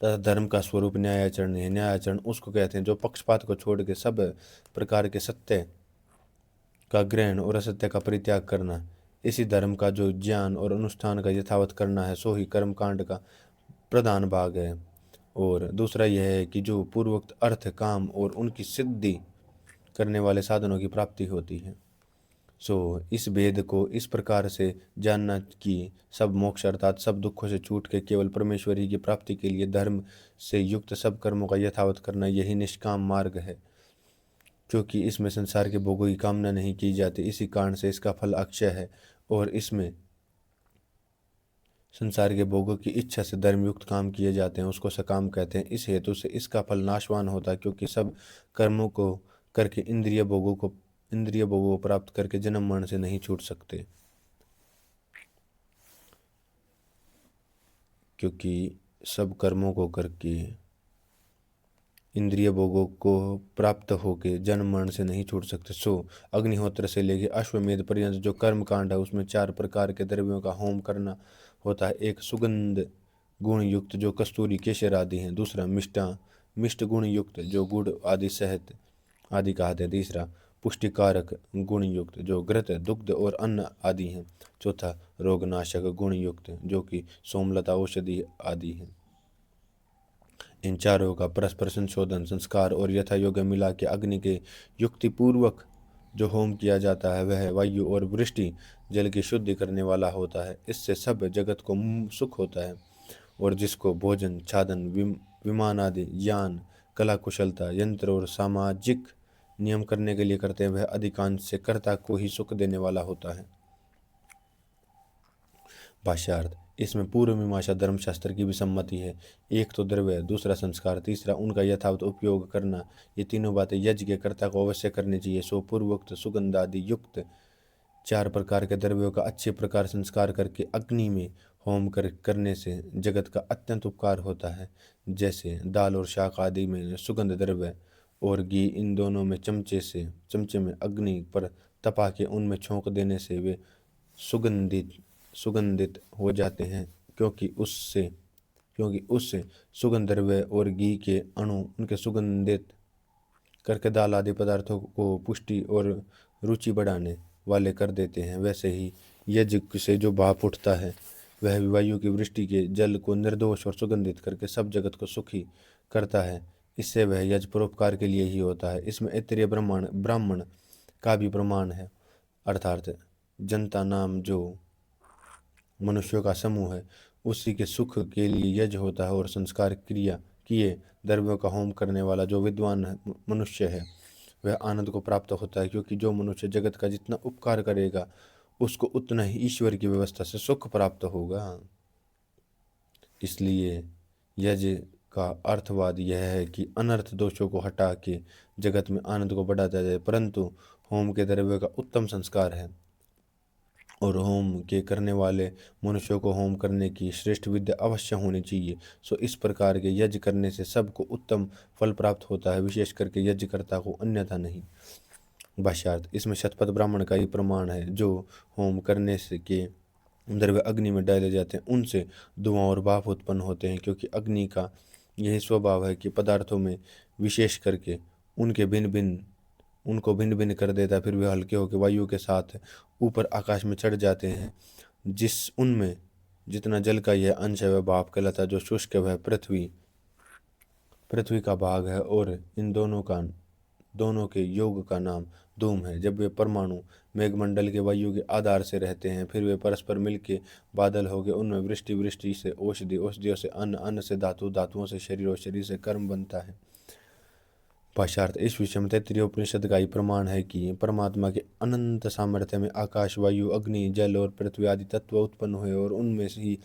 तथा धर्म का स्वरूप न्यायाचरण है। न्यायाचरण उसको कहते हैं जो पक्षपात को छोड़ के सब प्रकार के सत्य का ग्रहण और असत्य का परित्याग करना। इसी धर्म का जो ज्ञान और अनुष्ठान का यथावत करना है, सो ही कर्म कांड का प्रधान भाग है। और दूसरा यह है कि जो पूर्वोक्त अर्थ, काम और उनकी सिद्धि करने वाले साधनों की प्राप्ति होती है। इस भेद को इस प्रकार से जानना कि सब मोक्ष अर्थात सब दुखों से छूट के केवल परमेश्वरी की प्राप्ति के लिए धर्म से युक्त सब कर्मों का यथावत करना, यही निष्काम मार्ग है। क्योंकि इसमें संसार के भोगों की कामना नहीं की जाती, इसी कारण से इसका फल अक्षय है। और इसमें संसार के भोगों की इच्छा से धर्मयुक्त काम किए जाते हैं, उसको सकाम कहते हैं। इस हेतु से इसका फल नाशवान होता है, क्योंकि सब कर्मों को करके इंद्रिय भोगों को प्राप्त करके जन्म मरण से नहीं छूट सकते। क्योंकि सब कर्मों को करके इंद्रिय भोगों को प्राप्त होके जन्म मरण से नहीं छूट सकते। अग्निहोत्र से लेके अश्वमेध पर्यंत जो कर्म कांड है, उसमें 4 प्रकार के द्रव्यों का होम करना होता है। एक सुगंध गुण युक्त जो कस्तूरी, केसर आदि हैं। दूसरा मिष्ट गुण युक्त जो गुड़ आदि, शहद आदि कहते हैं। तीसरा पुष्टिकारक गुण युक्त जो घृत, दुग्ध और अन्न आदि हैं। चौथा रोगनाशक गुण युक्त जो कि सोमलता, औषधि आदि हैं। इन चारों का परस्पर संशोधन, संस्कार और यथा योग्य मिला के अग्नि के युक्ति पूर्वक जो होम किया जाता है, वह वायु और वृष्टि जल की शुद्धि करने वाला होता है। इससे सब जगत को सुख होता है। और जिसको भोजन, छादन, विमान आदि, यान, कला कुशलता, यंत्र और सामाजिक नियम करने के लिए करते हैं, वह अधिकांश से कर्ता को ही सुख देने वाला होता है। भाष्यार्थ। इसमें पूर्व मीमांसा धर्मशास्त्र की भी सम्मति है। एक तो द्रव्य, दूसरा संस्कार, तीसरा उनका यथावत उपयोग करना। ये तीनों बातें यज्ञ के कर्ता को अवश्य करनी चाहिए। पूर्वोक्त सुगंध आदि युक्त 4 प्रकार के द्रव्यों का अच्छे प्रकार संस्कार करके अग्नि में होम करने से जगत का अत्यंत उपकार होता है। जैसे दाल और शाक आदि में सुगंध द्रव्य और घी, इन दोनों में चमचे में अग्नि पर तपा के उनमें छोंक देने से वे सुगंधित हो जाते हैं। क्योंकि उससे सुगंध द्रव्य और घी के अणु उनके सुगंधित करके दाल आदि पदार्थों को पुष्टि और रुचि बढ़ाने वाले कर देते हैं। वैसे ही यज्ञ से जो भाप उठता है, वह वायु की वृष्टि के जल को निर्दोष और सुगंधित करके सब जगत को सुखी करता है। इससे वह यज्ञ परोपकार के लिए ही होता है। इसमें ऐतरेय ब्राह्मण का भी प्रमाण है, अर्थात जनता नाम जो मनुष्यों का समूह है, उसी के सुख के लिए यज्ञ होता है। और संस्कार क्रिया किए द्रव्यों का होम करने वाला जो विद्वान मनुष्य है, वह आनंद को प्राप्त होता है। क्योंकि जो मनुष्य जगत का जितना उपकार करेगा, उसको उतना ही ईश्वर की व्यवस्था से सुख प्राप्त होगा। इसलिए यज्ञ का अर्थवाद यह है कि अनर्थ दोषों को हटा के जगत में आनंद को बढ़ाता जाए। परंतु होम के द्रव्य का उत्तम संस्कार है, और होम के करने वाले मनुष्यों को होम करने की श्रेष्ठ विद्या अवश्य होनी चाहिए। इस प्रकार के यज्ञ करने से सबको उत्तम फल प्राप्त होता है, विशेष करके यज्ञकर्ता को, अन्यथा नहीं। भाष्यार्थ। इसमें शतपथ ब्राह्मण का ही प्रमाण है। जो होम करने से के द्रव्य अग्नि में डाले जाते हैं, उनसे धुआं और भाप उत्पन्न होते हैं। क्योंकि अग्नि का यही स्वभाव है कि पदार्थों में विशेष करके उनको भिन्न भिन्न कर देता है। फिर वे हल्के होकर वायु के साथ ऊपर आकाश में चढ़ जाते हैं। उनमें जितना जल का यह अंश है वह भाप कहलाता है, जो शुष्क है वह पृथ्वी का भाग है। और इन दोनों के योग का नाम धूम है। जब वे परमाणु मेघमंडल के वायु के आधार से रहते हैं, फिर वे परस्पर मिलके बादल हो गए। उनमें वृष्टि से औषधि, औषधियों से अन्न, अन्न से धातु, धातुओं से शरीर और शरीर से कर्म बनता है। भाष्यार्थ। इस विषय में तैत्तिरीय उपनिषद का ही प्रमाण है कि परमात्मा के अनंत सामर्थ्य में आकाश, वायु, अग्नि, जल और पृथ्वी आदि तत्व उत्पन्न हुए, और उनमें से ही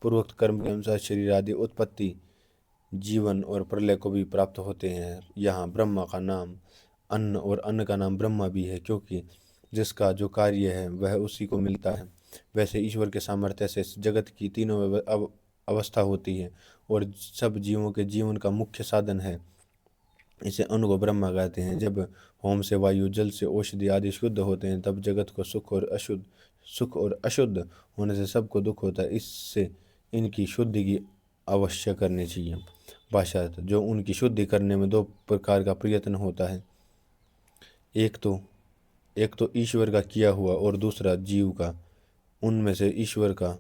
पूर्वोक्त कर्म के अनुसार शरीर आदि उत्पत्ति, जीवन और प्रलय को भी प्राप्त होते हैं। यहाँ ब्रह्मा का नाम अन्न और अन्न का नाम ब्रह्मा भी है, क्योंकि जिसका जो कार्य है वह उसी को मिलता है। वैसे ईश्वर के सामर्थ्य से जगत की तीनों अवस्था होती है और सब जीवों के जीवन का मुख्य साधन है। इसे अन्न को ब्रह्मा कहते हैं। जब होम से वायु, जल से औषधि आदि शुद्ध होते हैं, तब जगत को सुख और अशुद्ध होने से सबको दुख होता है। इससे इनकी शुद्धि की अवश्य करनी चाहिए। भाष्यार्थ। जो उनकी शुद्धि करने में 2 प्रकार का प्रयत्न होता है, एक तो ईश्वर का किया हुआ और दूसरा जीव का। उनमें से ईश्वर का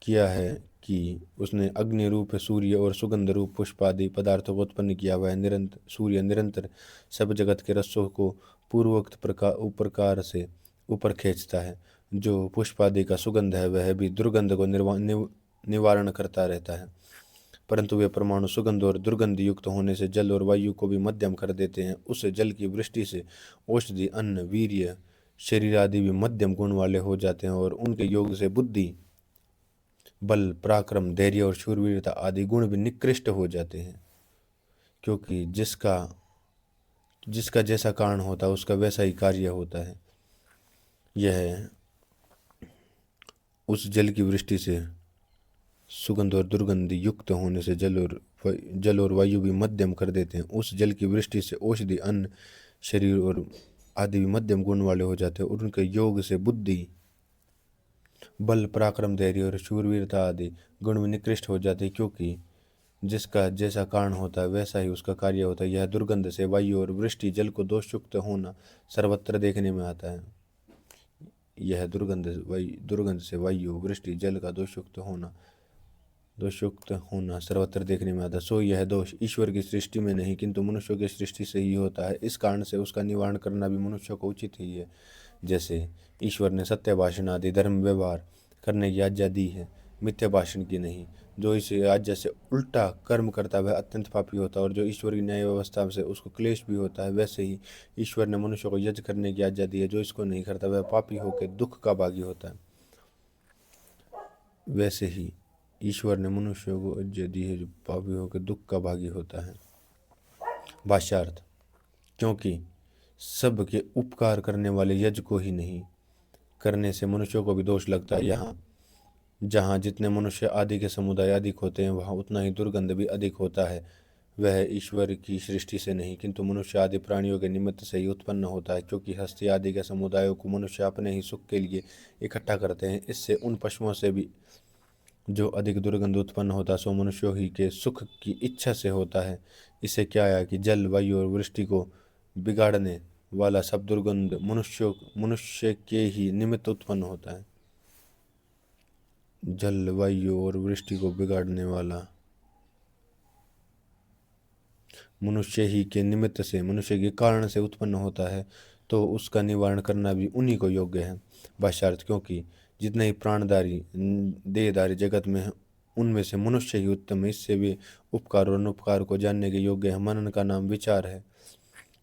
किया है कि उसने अग्नि रूप सूर्य और सुगंध रूप पुष्प आदि पदार्थों को उत्पन्न किया। वह निरंतर सूर्य निरंतर सब जगत के रसों को पूर्वोक्त प्रकार से ऊपर खींचता है। जो पुष्प आदि का सुगंध है वह भी दुर्गंध को निवारण करता रहता है, परंतु वे परमाणु सुगंध और दुर्गंध युक्त होने से जल और वायु को भी मध्यम कर देते हैं। उस जल की वृष्टि से औषधि, अन्न, वीर्य, शरीर आदि भी मध्यम गुण वाले हो जाते हैं और उनके योग से बुद्धि, बल, पराक्रम, धैर्य और शूरवीरता आदि गुण भी निकृष्ट हो जाते हैं। क्योंकि जिसका जैसा कारण होता है उसका वैसा ही कार्य होता है। यह उस जल की वृष्टि से सुगंध और दुर्गंध युक्त होने से जल और वायु भी मध्यम कर देते हैं। उस जल की वृष्टि से औषधि, अन्न, शरीर और आदि भी मध्यम गुण वाले हो जाते हैं और उनके योग से बुद्धि, बल, पराक्रम, धैर्य और शूरवीरता आदि गुण में निकृष्ट हो जाते हैं। क्योंकि जिसका जैसा कारण होता है वैसा ही उसका कार्य होता है। यह दुर्गंध से वायु और वृष्टि जल को दोषयुक्त होना सर्वत्र देखने में आता है। यह दुर्गंध से वायु, वृष्टि, जल का दोषयुक्त होना सर्वत्र देखने में आता है। सो यह दोष ईश्वर की सृष्टि में नहीं किंतु मनुष्यों की सृष्टि से ही होता है। इस कारण से उसका निवारण करना भी मनुष्य को उचित ही है। जैसे ईश्वर ने सत्य भाषण आदि धर्म व्यवहार करने की आज्ञा दी है, मिथ्या भाषण की नहीं। जो इस आज्ञा से उल्टा कर्म करता है वह अत्यंत पापी होता है और जो ईश्वर की न्याय व्यवस्था से उसको क्लेश भी होता है। वैसे ही ईश्वर ने मनुष्य को यज्ञ करने की आज्ञा दी है, जो इसको नहीं करता वह पापी होकर दुख का भागी होता है। वैसे ही ईश्वर ने मनुष्य को आज्ञा दी है जो पापी होकर दुख का भागी होता है। भाष्यार्थ: क्योंकि सबके उपकार करने वाले यज्ञ को ही नहीं करने से मनुष्यों को भी दोष लगता है। यहाँ जहाँ जितने मनुष्य आदि के समुदाय अधिक होते हैं वहाँ उतना ही दुर्गंध भी अधिक होता है। वह ईश्वर की सृष्टि से नहीं किंतु मनुष्य आदि प्राणियों के निमित्त से ही उत्पन्न होता है। क्योंकि हस्ती आदि के समुदायों को मनुष्य अपने ही सुख के लिए इकट्ठा करते हैं। इससे उन पशुओं से भी जो अधिक दुर्गंध उत्पन्न होता है सो मनुष्यों ही के सुख की इच्छा से होता है। इससे क्या आया कि जल, वायु और वृष्टि को बिगाड़ने वाला सब दुर्गंध मनुष्य के ही निमित्त उत्पन्न होता है। जल, वायु और वृष्टि को बिगाड़ने वाला मनुष्य ही के निमित्त से, मनुष्य के कारण से उत्पन्न होता है, तो उसका निवारण करना भी उन्हीं को योग्य है। भाष्यार्थ: क्योंकि जितने ही प्राणधारी देहधारी जगत में है उनमें से मनुष्य ही उत्तम है। इससे वे उपकार और अनुपकार को जानने के योग्य है।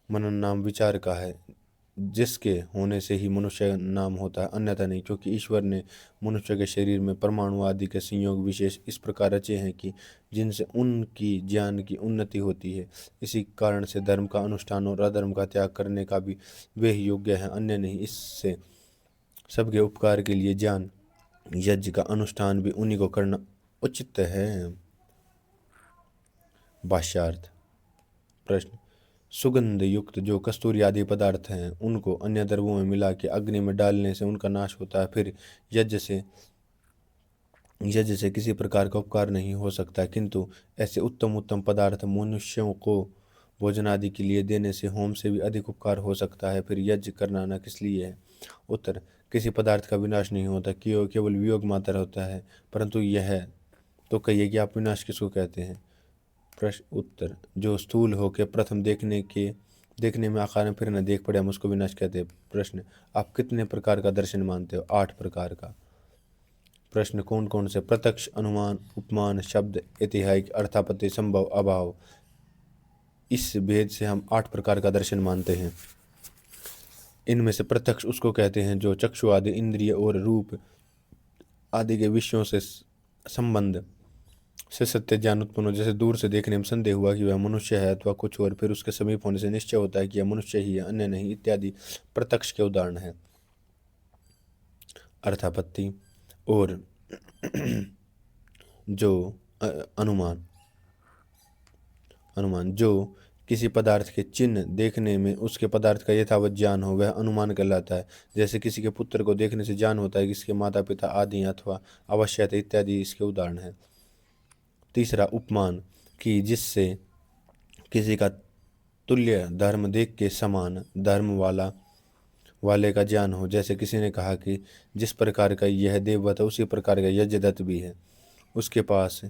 मनन नाम विचार का है, जिसके होने से ही मनुष्य नाम होता है, अन्यथा नहीं। क्योंकि ईश्वर ने मनुष्य के शरीर में परमाणु आदि के संयोग विशेष इस प्रकार रचे हैं कि जिनसे उनकी ज्ञान की उन्नति होती है। इसी कारण से धर्म का अनुष्ठान और अधर्म का त्याग करने का भी वे ही योग्य है, अन्य नहीं। इससे सबके उपकार के लिए ज्ञान यज्ञ का अनुष्ठान भी उन्हीं को करना उचित है। भाष्यार्थ: प्रश्न: सुगंध युक्त जो कस्तूरी आदि पदार्थ हैं उनको अन्य द्रव्यों में मिला के अग्नि में डालने से उनका नाश होता है। फिर यज्ञ से किसी प्रकार का उपकार नहीं हो सकता, किंतु ऐसे उत्तम उत्तम पदार्थ मनुष्यों को भोजन आदि के लिए देने से होम से भी अधिक उपकार हो सकता है। फिर यज्ञ करना न किस लिए है? उत्तर: किसी पदार्थ का विनाश नहीं होता, केवल वियोग मात्र होता है। परंतु यह तो कहिए कि आप विनाश किसको कहते हैं? प्रश्न उत्तर: जो स्थूल होकर प्रथम देखने में आकार में फिर न देख पड़े हम उसको विनाश कहते हैं। प्रश्न: आप कितने प्रकार का दर्शन मानते हो? 8 प्रकार का। प्रश्न: कौन कौन से? प्रत्यक्ष, अनुमान, उपमान, शब्द, ऐतिहासिक, अर्थापत्ति, संभव, अभाव। इस भेद से हम 8 प्रकार का दर्शन मानते हैं। इनमें से प्रत्यक्ष उसको कहते हैं जो चक्षु आदि इंद्रिय और रूप आदि के विषयों से संबंध से सत्य ज्ञान उत्पन्न हो। जैसे दूर से देखने में संदेह हुआ कि वह मनुष्य है अथवा कुछ और, फिर उसके समीप होने से निश्चय होता है कि यह मनुष्य ही है, अन्य नहीं, इत्यादि प्रत्यक्ष के उदाहरण है। अर्थापत्ति और जो अनुमान जो किसी पदार्थ के चिन्ह देखने में उसके पदार्थ का यथावत ज्ञान हो वह अनुमान कहलाता है। जैसे किसी के पुत्र को देखने से ज्ञान होता है कि इसके माता पिता आदि अथवा अवश्यता इत्यादि इसके उदाहरण है। तीसरा उपमान, कि जिससे किसी का तुल्य धर्म देख के समान धर्म वाले का ज्ञान हो। जैसे किसी ने कहा कि जिस प्रकार का यह देवव्रत है उसी प्रकार का यज्ञदत्त भी है। उसके पास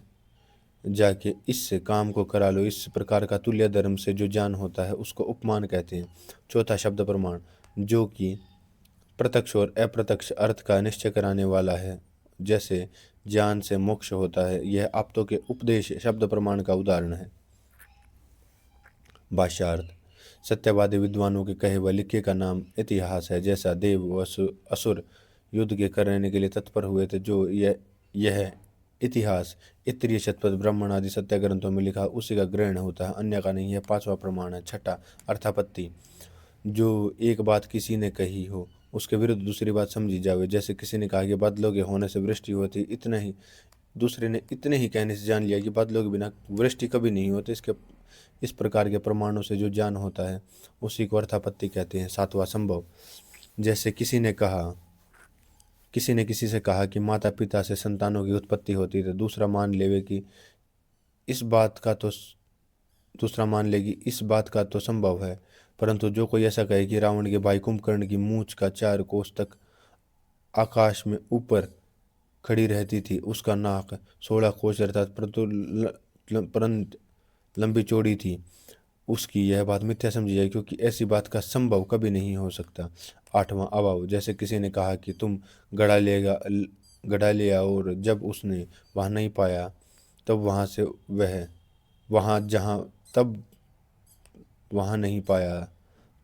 जाके इस काम को करा लो। इस प्रकार का तुल्य धर्म से जो ज्ञान होता है उसको उपमान कहते हैं। चौथा शब्द प्रमाण, जो कि प्रत्यक्ष और अप्रत्यक्ष अर्थ का निश्चय कराने वाला है। जैसे ज्ञान से मोक्ष होता है, यह आप्तों के उपदेश शब्द प्रमाण का उदाहरण है। भाष्यार्थ, सत्यवादी विद्वानों के कहे व लिखे का नाम इतिहास है। जैसा देव व असुर युद्ध के करने के लिए तत्पर हुए थे, जो यह इतिहास इत्रीय शतपथ ब्राह्मण आदि सत्य ग्रंथों में लिखा, उसी का ग्रहण होता है, अन्य का नहीं। यह पांचवा प्रमाण है। छठा, अर्थापत्ति, जो एक बात किसी ने कही हो, उसके विरुद्ध दूसरी बात समझी जावे। जैसे किसी ने कहा कि बादलों के होने से वृष्टि होती, इतना ही दूसरे ने इतने ही कहने से जान लिया कि बादलों के बिना वृष्टि कभी नहीं होती। इस प्रकार के प्रमाणों से जो ज्ञान होता है उसी को अर्थापत्ति कहते हैं। सातवां, संभव, जैसे किसी ने किसी से कहा कि माता पिता से संतानों की उत्पत्ति होती है, तो दूसरा मान लेवे कि इस बात का तो संभव है। परंतु जो कोई ऐसा कहे कि रावण के भाई कुंभकर्ण की मूंछ का 4 कोस तक आकाश में ऊपर खड़ी रहती थी, उसका नाक 16 कोस अर्थात परंत लंबी चौड़ी थी, उसकी यह बात मिथ्या समझी जाए, क्योंकि ऐसी बात का संभव कभी नहीं हो सकता। आठवां, अभाव, जैसे किसी ने कहा कि तुम गड़ा लिया और जब उसने वहाँ नहीं पाया तब वहाँ नहीं पाया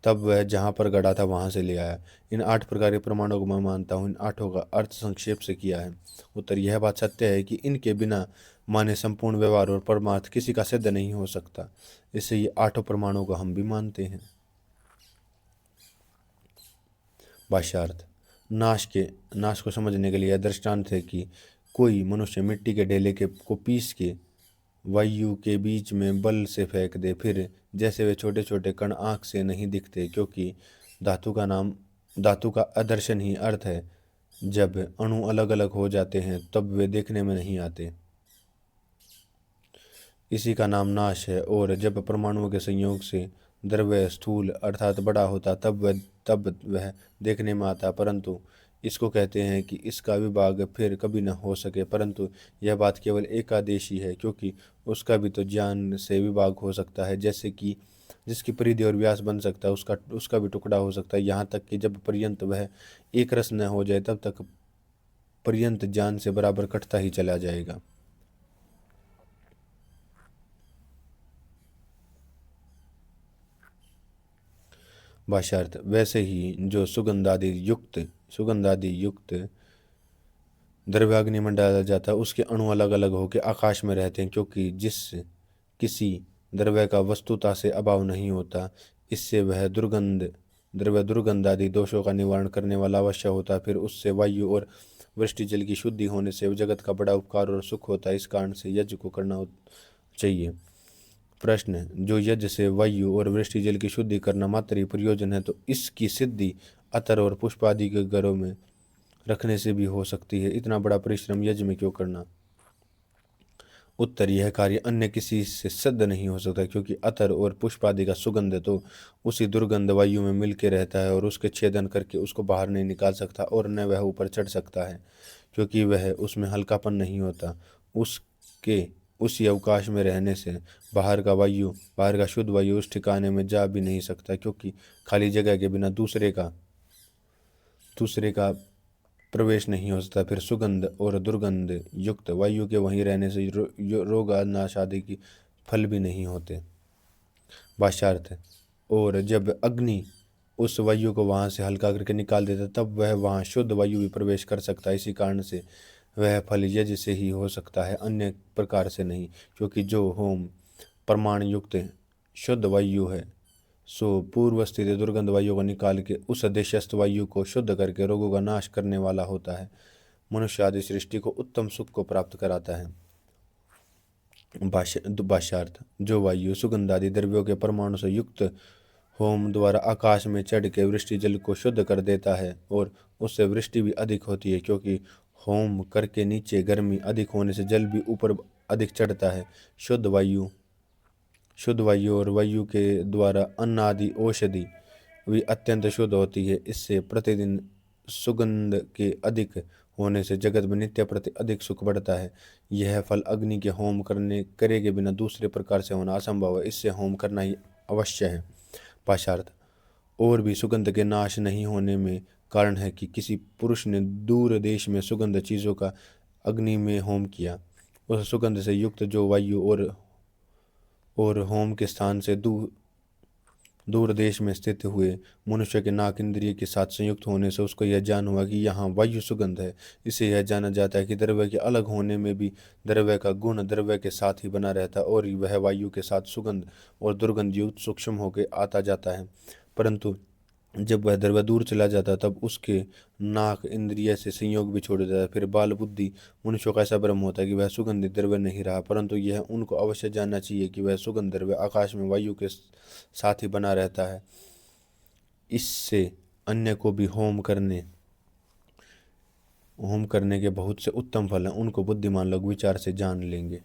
तब वह जहाँ पर गड़ा था वहाँ से ले आया। इन 8 प्रकार के प्रमाणों को मैं मानता हूँ। इन 8 का अर्थ संक्षेप से किया है। उत्तर, यह बात सत्य है कि इनके बिना माने संपूर्ण व्यवहार और परमार्थ किसी का सिद्ध नहीं हो सकता। इससे ये 8 प्रमाणों को हम भी मानते हैं। भाष्यार्थ, नाश को समझने के लिए यह दृष्टांत है कि कोई मनुष्य मिट्टी के ढेले को पीस के वायु के बीच में बल से फेंक दे, फिर जैसे वे छोटे छोटे कण आँख से नहीं दिखते, क्योंकि धातु का अदर्शन ही अर्थ है। जब अणु अलग अलग हो जाते हैं तब वे देखने में नहीं आते, इसी का नाम नाश है। और जब परमाणुओं के संयोग से द्रव्य स्थूल अर्थात बड़ा होता तब वह देखने में आता, परंतु इसको कहते हैं कि इसका विभाग फिर कभी न हो सके। परंतु यह बात केवल एकादेशी है, क्योंकि उसका भी तो ज्ञान से विभाग हो सकता है। जैसे कि जिसकी परिधि और व्यास बन सकता है, उसका भी टुकड़ा हो सकता है। यहाँ तक कि जब पर्यंत वह एक रस न हो जाए तब तक पर्यंत ज्ञान से बराबर कटता ही चला जाएगा। भाष्यार्थ, वैसे ही जो सुगंधादि युक्त द्रव्याग्नि में डाला जाता है, उसके अणु अलग अलग होकर आकाश में रहते हैं, क्योंकि किसी द्रव्य का वस्तुता से अभाव नहीं होता। इससे वह दुर्गंध आदि दोषों का निवारण करने वाला अवश्य होता है। फिर उससे वायु और वृष्टि जल की शुद्धि होने से जगत का बड़ा उपकार और सुख होता है। इस कारण से यज्ञ को करना चाहिए। प्रश्न, जो यज्ञ से वायु और वृष्टि जल की शुद्धि करना मात्र ही प्रयोजन है, तो इसकी सिद्धि अतर और पुष्प आदि के घरों में रखने से भी हो सकती है। इतना बड़ा परिश्रम यज्ञ में क्यों करना? उत्तर, यह कार्य अन्य किसी से सिद्ध नहीं हो सकता, क्योंकि अतर और पुष्प आदि का सुगंध तो उसी दुर्गंध वायु में मिल के रहता है और उसके छेदन करके उसको बाहर नहीं निकाल सकता, और न वह ऊपर चढ़ सकता है, क्योंकि वह उसमें हल्कापन नहीं होता। उसके उसी अवकाश में रहने से बाहर का शुद्ध वायु उस ठिकाने में जा भी नहीं सकता, क्योंकि खाली जगह के बिना दूसरे का प्रवेश नहीं हो सकता। फिर सुगंध और दुर्गंध युक्त वायु के वहीं रहने से रोग नाश आदि की फल भी नहीं होते। भाष्यार्थ, और जब अग्नि उस वायु को वहां से हल्का करके निकाल देता तब वह वहां शुद्ध वायु भी प्रवेश कर सकता है। इसी कारण से वह फल यज्ञ से ही हो सकता है, अन्य प्रकार से नहीं। क्योंकि जो होम प्रमाण युक्त शुद्ध वायु है, सो पूर्व स्थित दुर्गंध वायु को निकाल के उस देशस्थ वायु को शुद्ध करके रोगों का नाश करने वाला होता है, मनुष्य आदि सृष्टि को उत्तम सुख को प्राप्त कराता है। भाष्यार्थ, जो वायु सुगंध आदि द्रव्यों के परमाणु से युक्त होम द्वारा आकाश में चढ़ के वृष्टि जल को शुद्ध कर देता है, और उससे वृष्टि भी अधिक होती है, क्योंकि होम करके नीचे गर्मी अधिक होने से जल भी ऊपर अधिक चढ़ता है। शुद्ध वायु और वायु के द्वारा अन्न आदि औषधि भी अत्यंत शुद्ध होती है। इससे प्रतिदिन सुगंध के अधिक होने से जगत में नित्य प्रति अधिक सुख बढ़ता है। यह फल अग्नि के होम करे के बिना दूसरे प्रकार से होना असंभव है, इससे होम करना ही अवश्य है। पाशार्थ और भी सुगंध के नाश नहीं होने में कारण है कि किसी पुरुष ने दूर देश में सुगंध चीजों का अग्नि में होम किया। उस सुगंध से युक्त जो वायु और होम के स्थान से दूर देश में स्थित हुए मनुष्य के नाक इंद्रिय के साथ संयुक्त होने से उसको यह जान हुआ कि यहाँ वायु सुगंध है। इससे यह जाना जाता है कि द्रव्य के अलग होने में भी द्रव्य का गुण द्रव्य के साथ ही बना रहता है और वह वायु के साथ सुगंध और दुर्गंध युक्त सूक्ष्म होकर आता जाता है। परंतु जब वह द्रव्य दूर चला जाता है तब उसके नाक इंद्रिय से संयोग भी छोड़ देता है। फिर बाल बुद्धि मनुष्यों का ऐसा भ्रम होता है कि वह सुगंधित द्रव्य नहीं रहा, परंतु यह उनको अवश्य जानना चाहिए कि वह सुगंध द्रव्य आकाश में वायु के साथ ही बना रहता है। इससे अन्य को भी होम करने के बहुत से उत्तम फल हैं, उनको बुद्धिमान लोग विचार से जान लेंगे।